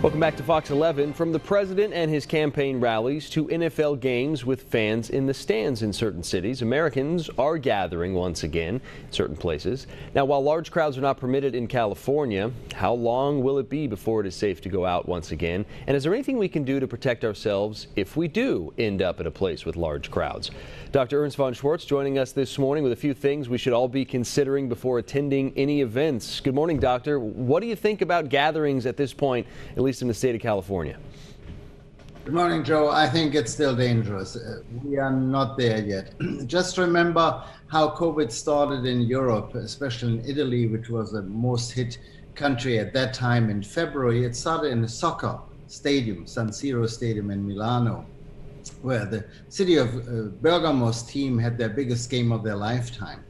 Welcome back to Fox 11. From the president and his campaign rallies to NFL games with fans in the stands in certain cities, Americans are gathering once again in certain places. Now, while large crowds are not permitted in California, how long will it be before it is safe to go out once again? And is there anything we can do to protect ourselves if we do end up at a place with large crowds? Dr. Ernst von Schwartz joining us this morning with a few things we should all be considering before attending any events. Good morning, Doctor. What do you think about gatherings at this point, at least in the state of California? Good morning, Joe. I think it's still dangerous. We are not there yet. Just remember how COVID started in Europe, especially in Italy, which was the most hit country at that time in February. It started in a soccer stadium, San Siro Stadium in Milano, where the city of Bergamo's team had their biggest game of their lifetime.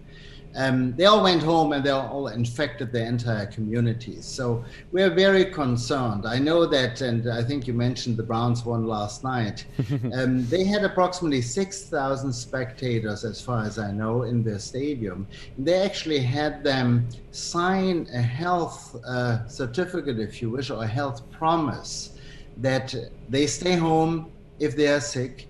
They all went home and they all infected their entire communities. So we're very concerned. I know that, and I think you mentioned the Browns won last night. They had approximately 6,000 spectators, as far as I know, in their stadium. They actually had them sign a health certificate, if you wish, or a health promise that they stay home if they are sick,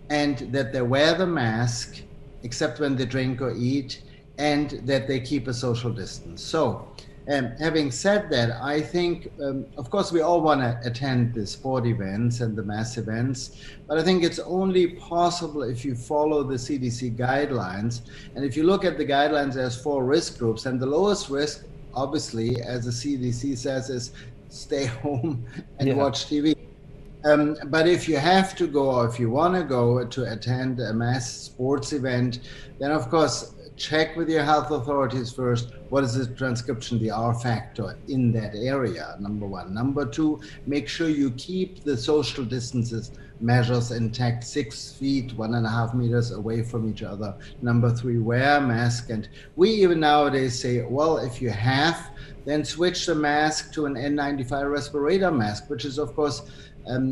and that they wear the mask, except when they drink or eat, and that they keep a social distance. So, having said that, I think, of course, we all want to attend the sport events and the mass events, but I think it's only possible if you follow the CDC guidelines. And if you look at the guidelines, there's 4 risk groups, and the lowest risk, obviously, as the CDC says, is stay home and watch TV. But if you have to go, or if you want to go to attend a mass sports event, then of course, check with your health authorities first. What is the transcription, the R factor in that area, number 1. Number 2, make sure you keep the social distances measures intact, 6 feet, 1.5 meters away from each other. Number 3, wear a mask. And we even nowadays say, well, if you have, then switch the mask to an N95 respirator mask, which is of course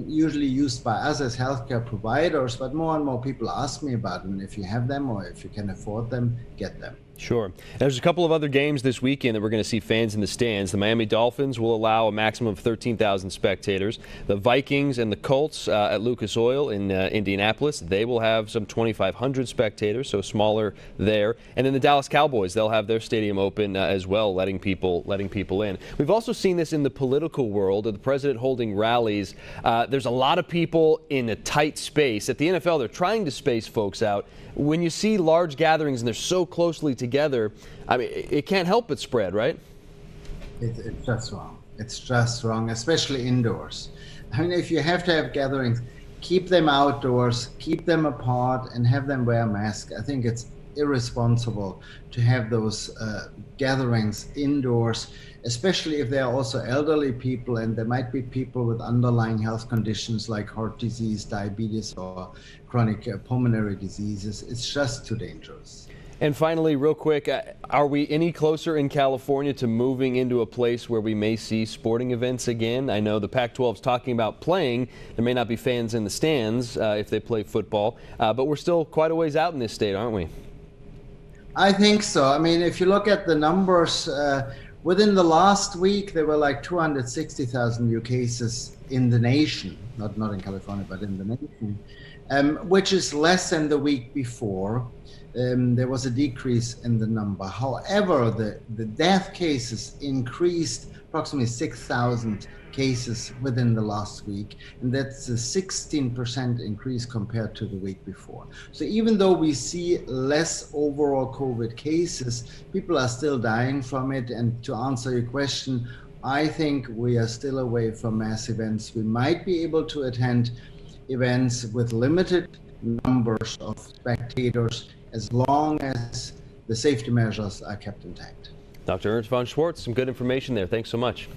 usually used by us as healthcare providers, but more and more people ask me about them. If you have them or if you can afford them, get them. Sure. There's a couple of other games this weekend that we're going to see fans in the stands. The Miami Dolphins will allow a maximum of 13,000 spectators. The Vikings and the Colts at Lucas Oil in Indianapolis, they will have some 2,500 spectators, so smaller there. And then the Dallas Cowboys, they'll have their stadium open as well, letting people in. We've also seen this in the political world, the president holding rallies. There's a lot of people in a tight space. At the NFL, they're trying to space folks out. When you see large gatherings and they're so closely together, I mean, it can't help but spread, right? It's just wrong. It's just wrong, especially indoors. I mean, if you have to have gatherings, keep them outdoors, keep them apart, and have them wear a mask. I think it's irresponsible to have those gatherings indoors, especially if there are also elderly people and there might be people with underlying health conditions like heart disease, diabetes, or chronic pulmonary diseases. It's just too dangerous. And finally, real quick, are we any closer in California to moving into a place where we may see sporting events again? I know the Pac-12 is talking about playing. There may not be fans in the stands if they play football, but we're still quite a ways out in this state, aren't we? I think so. I mean, if you look at the numbers, within the last week, there were like 260,000 new cases in the nation, not in California, but in the nation, which is less than the week before. There was a decrease in the number. However, the death cases increased approximately 6,000 cases within the last week, and that's a 16% increase compared to the week before. So even though we see less overall COVID cases, people are still dying from it. And to answer your question, I think we are still away from mass events. We might be able to attend events with limited numbers of spectators as long as the safety measures are kept intact. Dr. Ernst von Schwartz, some good information there. Thanks so much.